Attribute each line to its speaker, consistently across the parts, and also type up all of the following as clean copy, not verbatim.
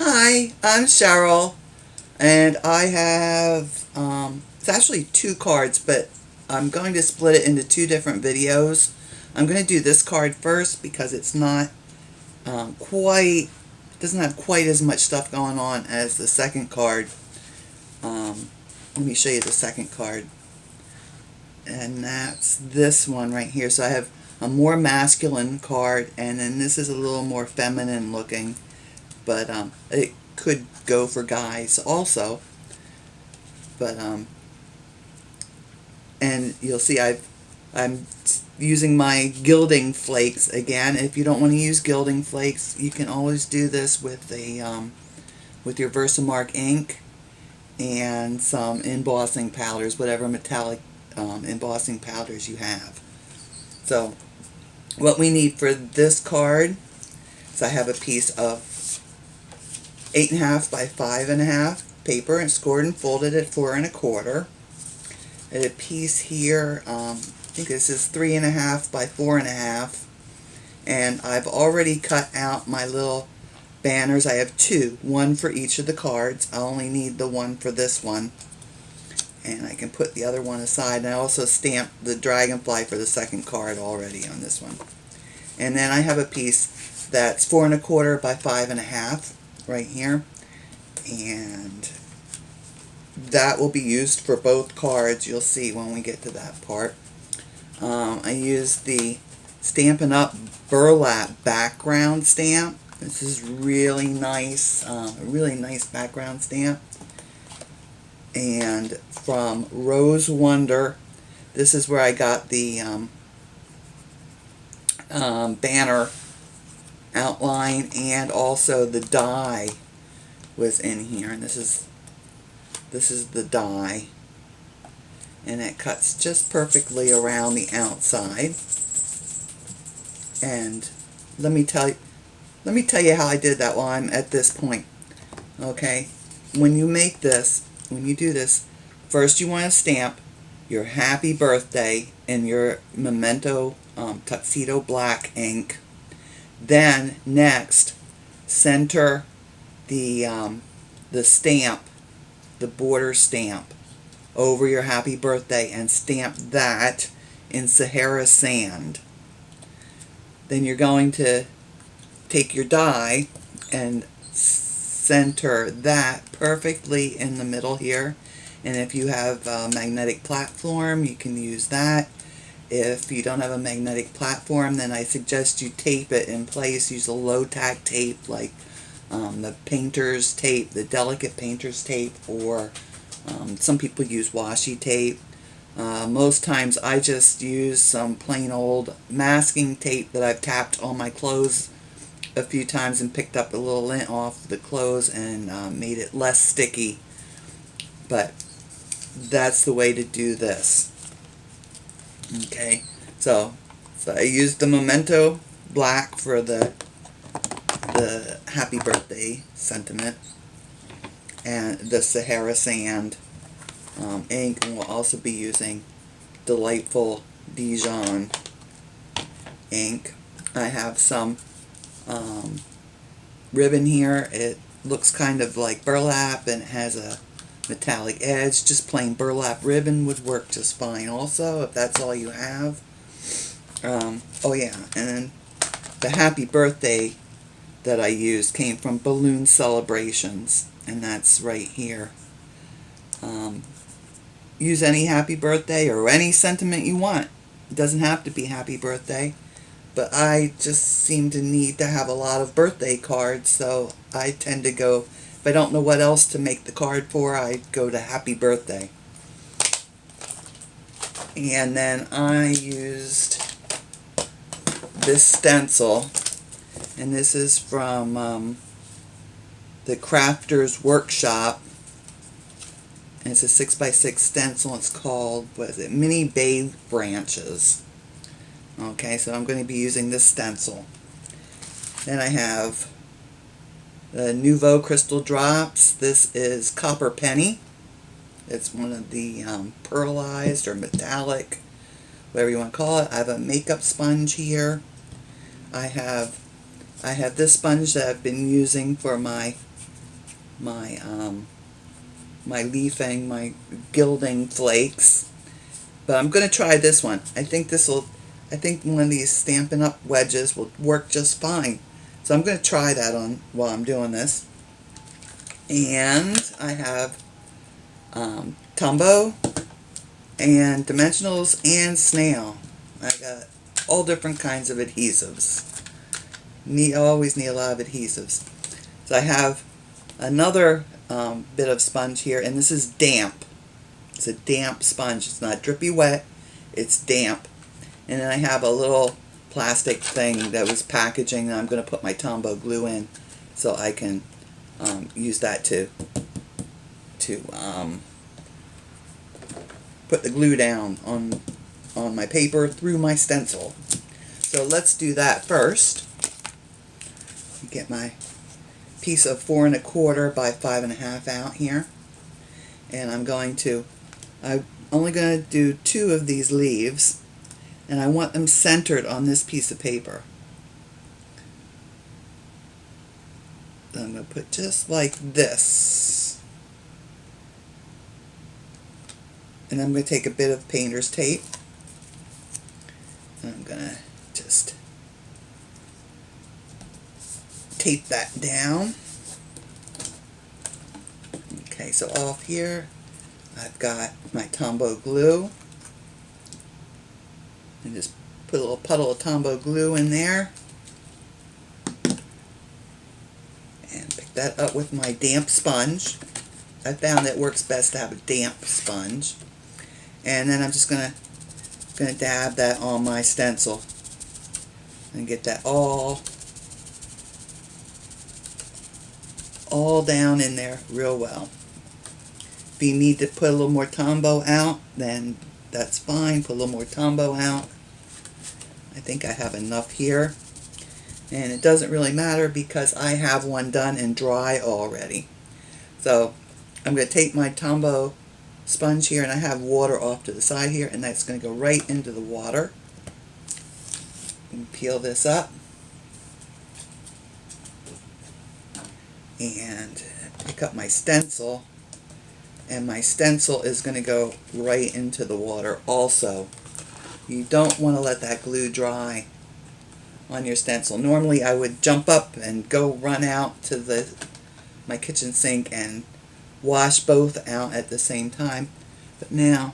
Speaker 1: Hi, I'm Cheryl, and I have, it's actually two cards, but I'm going to split it into two different videos. I'm going to do this card first because it's not doesn't have quite as much stuff going on as the second card. Let me show you the second card, and that's this one right here. So I have a more masculine card, and then this is a little more feminine looking. But it could go for guys also. But and you'll see I'm using my gilding flakes again. If you don't want to use gilding flakes, you can always do this with a with your Versamark ink and some embossing powders, whatever metallic embossing powders you have. So what we need for this card is I have a piece of 8.5 by 5.5 paper and scored and folded at 4 1/4. And a piece here, I think this is 3.5 by 4.5, and I've already cut out my little banners. I have two, one for each of the cards. I only need the one for this one, and I can put the other one aside. And I also stamped the dragonfly for the second card already on this one. And then I have a piece that's 4 1/4 by 5.5 right here, and that will be used for both cards. You'll see when we get to that part. I use the Stampin' Up! Burlap Background stamp. This is really nice, a really nice background stamp. And from Rose Wonder, this is where I got the banner outline, and also the die was in here, and this is the die, and it cuts just perfectly around the outside. And let me tell you how I did that while I'm at this point. Okay, when you do this, first you want to stamp your happy birthday in your Memento Tuxedo black ink. Then next, center the stamp, the border stamp, over your happy birthday, and stamp that in Sahara sand. Then you're going to take your die and center that perfectly in the middle here. And if you have a magnetic platform, you can use that. If you don't have a magnetic platform, then I suggest you tape it in place. Use a low-tack tape like the painter's tape, the delicate painter's tape, or some people use washi tape. Most times I just use some plain old masking tape that I've tapped on my clothes a few times and picked up a little lint off the clothes and made it less sticky. But that's the way to do this. Okay, so I used the Memento black for the happy birthday sentiment, and the Sahara sand ink, and we'll also be using delightful Dijon ink. I have some ribbon here. It looks kind of like burlap and it has a metallic edge. Just plain burlap ribbon would work just fine also, if that's all you have. Oh yeah, and then the happy birthday that I used came from Balloon Celebrations, and that's right here. Use any happy birthday or any sentiment you want. It doesn't have to be happy birthday, but I just seem to need to have a lot of birthday cards, so I tend to go, if I don't know what else to make the card for, I go to happy birthday. And then I used this stencil, and this is from the Crafter's Workshop, and it's a 6x6 stencil. It's called, what is it, Mini Bay Branches. Okay, so I'm going to be using this stencil. Then I have the Nuvo Crystal Drops. This is Copper Penny. It's one of the pearlized or metallic, whatever you want to call it. I have a makeup sponge here. I have this sponge that I've been using for my my my leafing, my gilding flakes. But I'm going to try this one. I think one of these Stampin' Up wedges will work just fine. So I'm going to try that on while I'm doing this. And I have Tombow and Dimensionals and Snail. I got all different kinds of adhesives. I always need a lot of adhesives. So I have another bit of sponge here, and this is damp. It's a damp sponge. It's not drippy wet, it's damp. And then I have a little plastic thing that was packaging that I'm going to put my Tombow glue in so I can use that to put the glue down on my paper through my stencil. So let's do that first. Get my piece of 4 1/4 by 5 1/2 out here, and I'm only going to do 2 of these leaves, and I want them centered on this piece of paper. So I'm going to put just like this, and I'm going to take a bit of painter's tape, and I'm going to just tape that down. Okay, so off here I've got my Tombow glue, and just put a little puddle of Tombow glue in there, and pick that up with my damp sponge. I found that it works best to have a damp sponge. And then I'm just gonna dab that on my stencil and get that all down in there real well. If you need to put a little more Tombow out, then that's fine. Put a little more Tombow out. I think I have enough here. And it doesn't really matter because I have one done and dry already. So I'm going to take my Tombow sponge here, and I have water off to the side here, and that's going to go right into the water. And peel this up. And pick up my stencil, and my stencil is going to go right into the water also. You don't want to let that glue dry on your stencil. Normally I would jump up and go run out to my kitchen sink and wash both out at the same time, but now,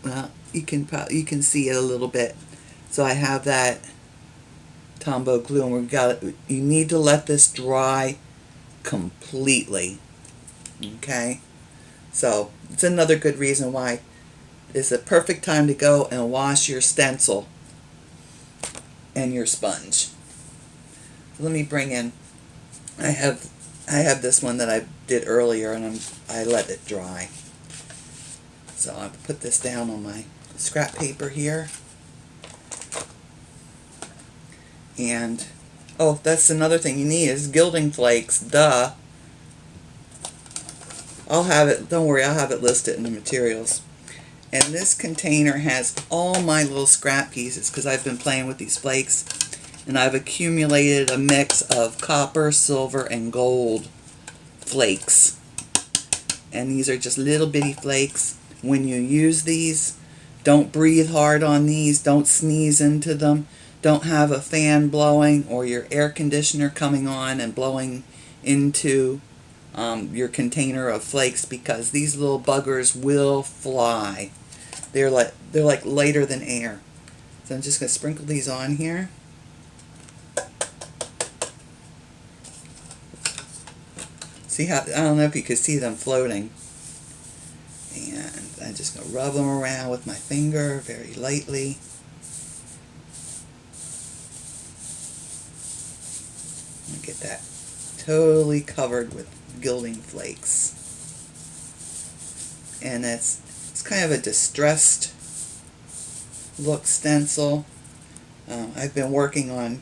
Speaker 1: well, you can see it a little bit. So I have that Tombow glue, and you need to let this dry completely. Okay, so it's another good reason why it's the perfect time to go and wash your stencil and your sponge. So let me bring in, I have this one that I did earlier, and I let it dry. So I'll put this down on my scrap paper here. And oh, that's another thing you need is gilding flakes. Duh. I'll have it, don't worry, I'll have it listed in the materials. And this container has all my little scrap pieces because I've been playing with these flakes, and I've accumulated a mix of copper, silver, and gold flakes. And these are just little bitty flakes. When you use these, don't breathe hard on these, don't sneeze into them, don't have a fan blowing or your air conditioner coming on and blowing into your container of flakes, because these little buggers will fly. They're like lighter than air. So I'm just going to sprinkle these on here. See how, I don't know if you can see them floating. And I'm just going to rub them around with my finger very lightly. And get that totally covered with gilding flakes. And it's kind of a distressed look stencil. I've been working on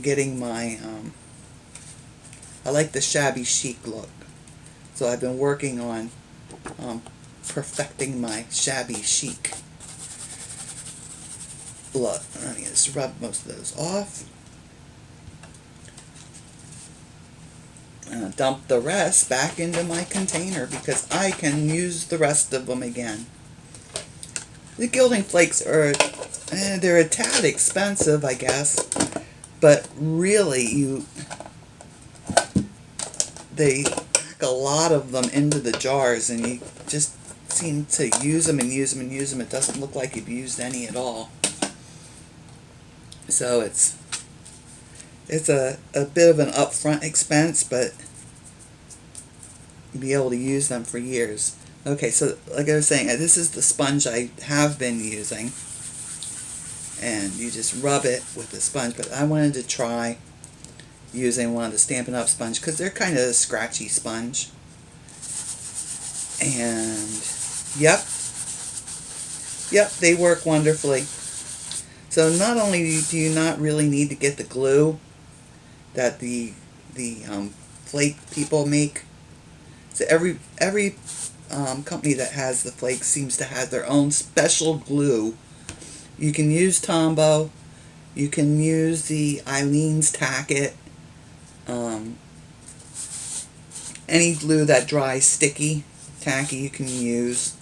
Speaker 1: getting my I like the shabby chic look, so I've been working on perfecting my shabby chic look. I'm going to just rub most of those off. dump the rest back into my container because I can use the rest of them again. The gilding flakes are, they're a tad expensive, I guess, but really they pack a lot of them into the jars and you just seem to use them and use them and use them. It doesn't look like you've used any at all. So it's a bit of an upfront expense, but you'll be able to use them for years. Okay, so like I was saying, this is the sponge I have been using, and you just rub it with the sponge, but I wanted to try using one of the Stampin' Up! Sponge because they're kind of a scratchy sponge. And yep, they work wonderfully. So not only do you not really need to get the glue that the flake people make. So every company that has the flakes seems to have their own special glue. You can use Tombow. You can use the Eileen's Tacket. Any glue that dries sticky, tacky, you can use.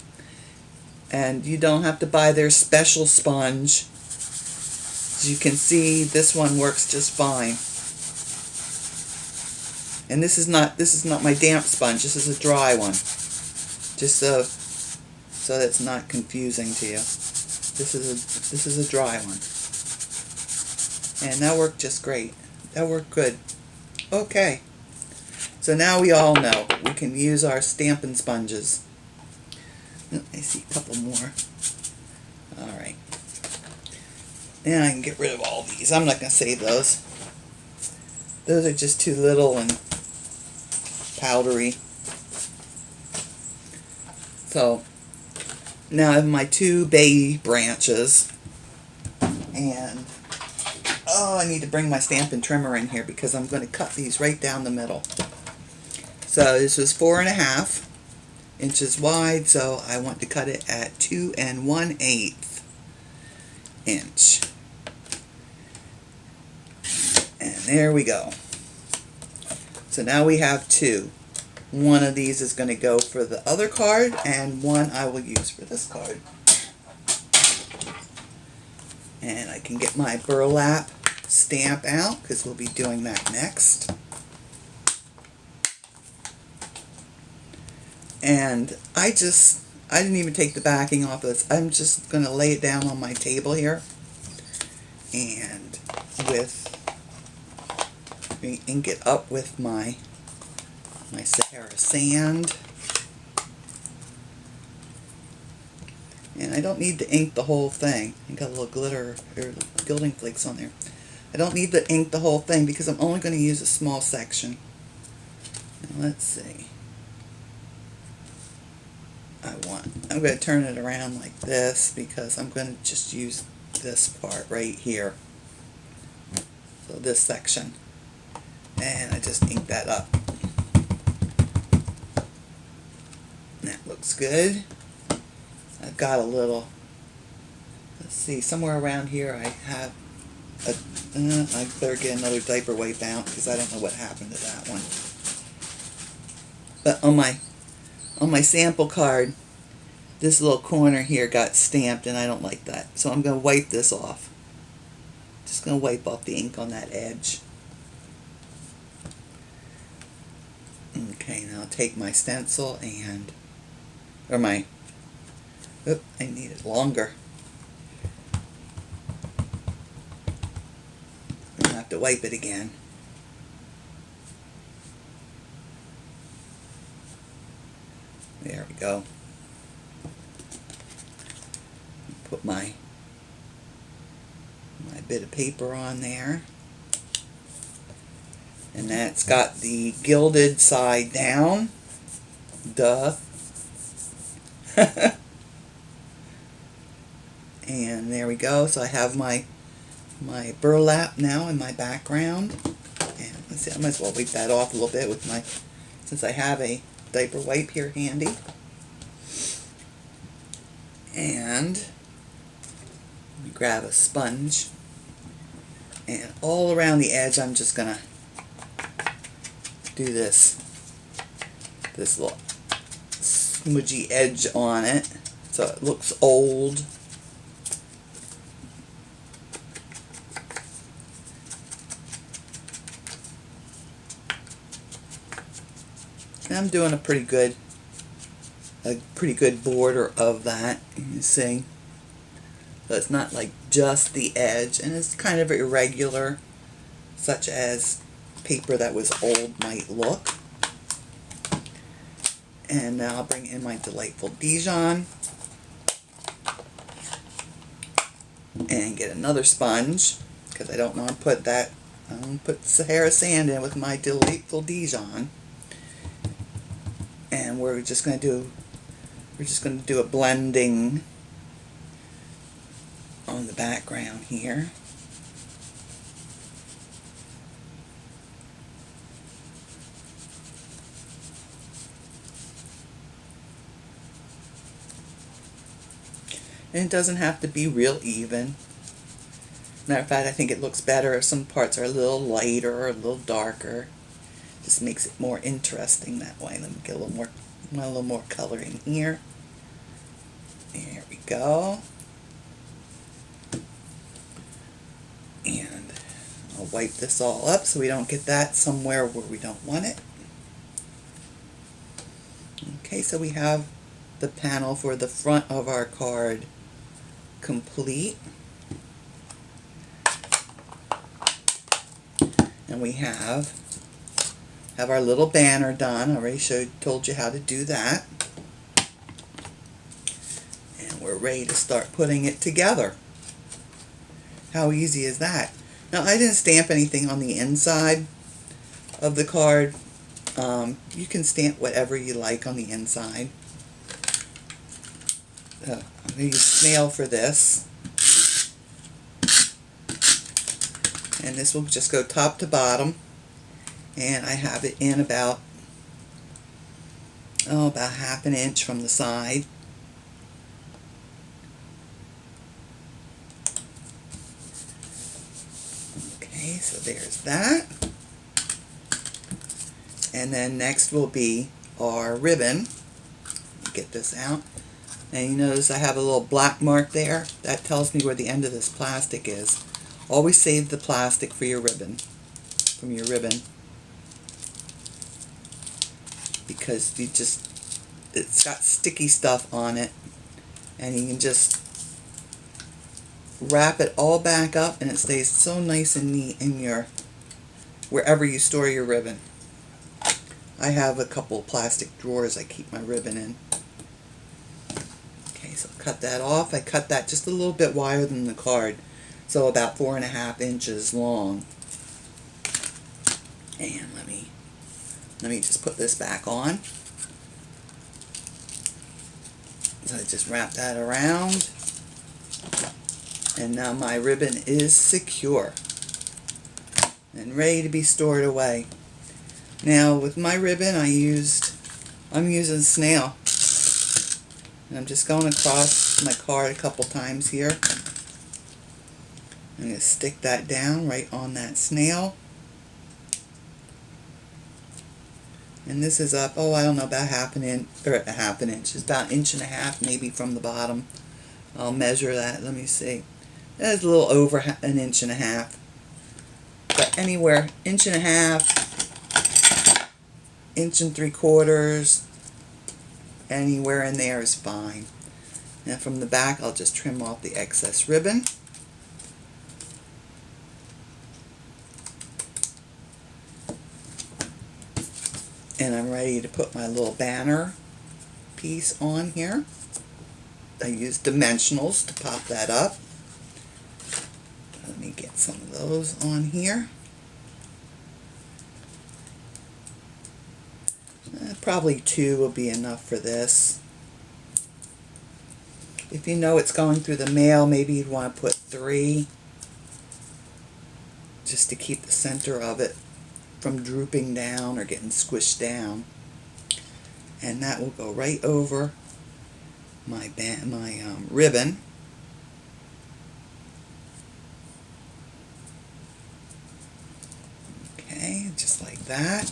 Speaker 1: And you don't have to buy their special sponge. As you can see, this one works just fine. And this is not my damp sponge. This is a dry one. Just so that's not confusing to you. This is a dry one. And that worked just great. That worked good. Okay. So now we all know we can use our Stampin' sponges. I see a couple more. Alright. Now I can get rid of all these. I'm not going to save those. Those are just too little and powdery. So now I have my two bay branches, and I need to bring my Stampin' trimmer in here because I'm going to cut these right down the middle. So this was 4.5 inches wide, so I want to cut it at 2 1/8 inch. And there we go. So now we have two. One of these is going to go for the other card, and one I will use for this card. And I can get my burlap stamp out because we'll be doing that next. And I didn't even take the backing off of this. I'm just going to lay it down on my table here, and ink it up with my Sahara sand. And I don't need to ink the whole thing. I got a little glitter or gilding flakes on there. I don't need to ink the whole thing because I'm only going to use a small section. Now let's see. I'm going to turn it around like this because I'm going to just use this part right here. So this section. And I just ink that up. That looks good. I've got a little, let's see, somewhere around here I have I better get another diaper wipe out because I don't know what happened to that one. But on my sample card, this little corner here got stamped and I don't like that. So I'm going to wipe this off. Just going to wipe off the ink on that edge. Okay, now I'll take my stencil and, I need it longer. I'll have to wipe it again. There we go. Put my bit of paper on there. And that's got the gilded side down. Duh. And there we go. So I have my burlap now in my background. And let's see, I might as well wipe that off a little bit with my, since I have a diaper wipe here handy. And let me grab a sponge. And all around the edge I'm just going to do this little smudgy edge on it so it looks old. And I'm doing a pretty good border of that, you see. So it's not like just the edge, and it's kind of irregular, such as paper that was old might look. And now I'll bring in my delightful Dijon and get another sponge, because I don't want to put that, I'm going to put Sahara sand in with my delightful Dijon. And we're just going to do a blending on the background here. And it doesn't have to be real even. Matter of fact, I think it looks better if some parts are a little lighter or a little darker. Just makes it more interesting that way. Let me get a little more color in here. There we go. And I'll wipe this all up so we don't get that somewhere where we don't want it. Okay, so we have the panel for the front of our card complete. And we have our little banner done. I already told you how to do that. And we're ready to start putting it together. How easy is that? Now, I didn't stamp anything on the inside of the card. You can stamp whatever you like on the inside. I'm going to use Snail for this. And this will just go top to bottom. And I have it in about half an inch from the side. Okay, so there's that. And then next will be our ribbon. Get this out. And you notice I have a little black mark there. That tells me where the end of this plastic is. Always save the plastic for your ribbon, from your ribbon. Because it's got sticky stuff on it. And you can just wrap it all back up and it stays so nice and neat in your, wherever you store your ribbon. I have a couple of plastic drawers I keep my ribbon in. Okay, so cut that off. I cut that just a little bit wider than the card, so about 4.5 inches long. And let me just put this back on. So I just wrap that around. And now my ribbon is secure and ready to be stored away. Now with my ribbon I'm using Snail. And I'm just going across my card a couple times here. I'm going to stick that down right on that snail. And this is up, I don't know, about half an inch, it's about 1.5 inches maybe from the bottom. I'll measure that, let me see. That's a little over 1.5 inches. But anywhere, 1.5 inches, 1 3/4, anywhere in there is fine. Now from the back, I'll just trim off the excess ribbon. And I'm ready to put my little banner piece on here. I use Dimensionals to pop that up. Let me get some of those on here. Probably 2 will be enough for this. If you know it's going through the mail, maybe you'd want to put 3, just to keep the center of it from drooping down or getting squished down. And that will go right over my ribbon. Okay, just like that.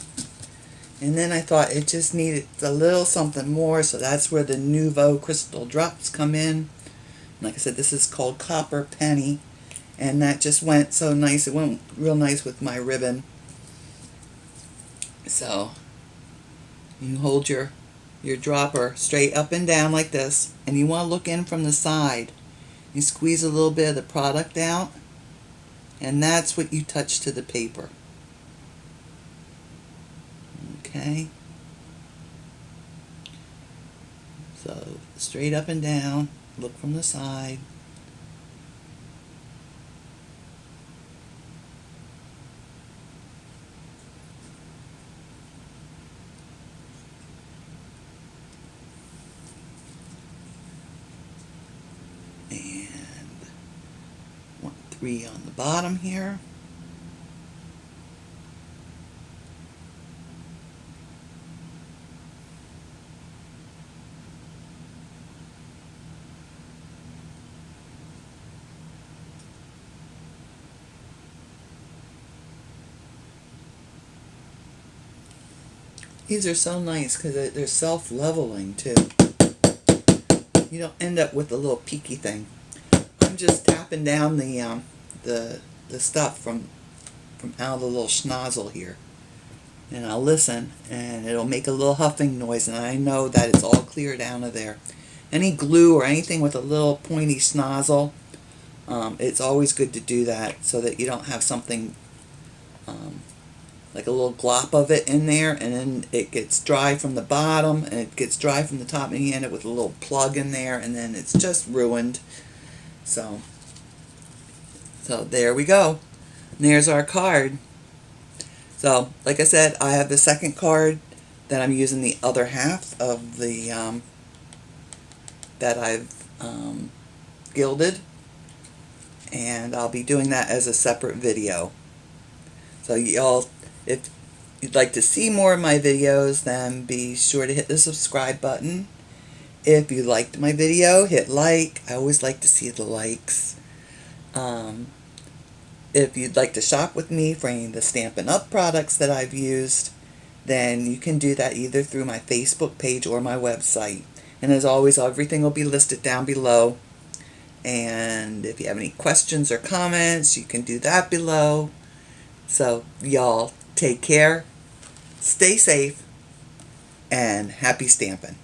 Speaker 1: And then I thought it just needed a little something more, so that's where the Nuvo crystal drops come in. Like I said, this is called Copper Penny, and that just went so nice. It went real nice with my ribbon. So you hold your dropper straight up and down like this, and you want to look in from the side. You squeeze a little bit of the product out, and that's what you touch to the paper. Okay, so straight up and down, look from the side. And 3 on the bottom here. These are so nice because they're self-leveling too. You don't end up with a little peaky thing. I'm just tapping down the stuff from out of the little schnozzle here, and I'll listen, and it'll make a little huffing noise, and I know that it's all clear down to there. Any glue or anything with a little pointy schnozzle, it's always good to do that so that you don't have something like a little glop of it in there, and then it gets dry from the bottom and it gets dry from the top, and you end up with a little plug in there, and then it's just ruined. So there we go. And there's our card. So like I said, I have the second card that I'm using the other half of the that I've gilded, and I'll be doing that as a separate video. So y'all, if you'd like to see more of my videos, then be sure to hit the subscribe button. If you liked my video, hit like. I always like to see the likes. If you'd like to shop with me for any of the Stampin' Up! Products that I've used, then you can do that either through my Facebook page or my website. And as always, everything will be listed down below. And if you have any questions or comments, you can do that below. So y'all take care, stay safe, and happy stamping.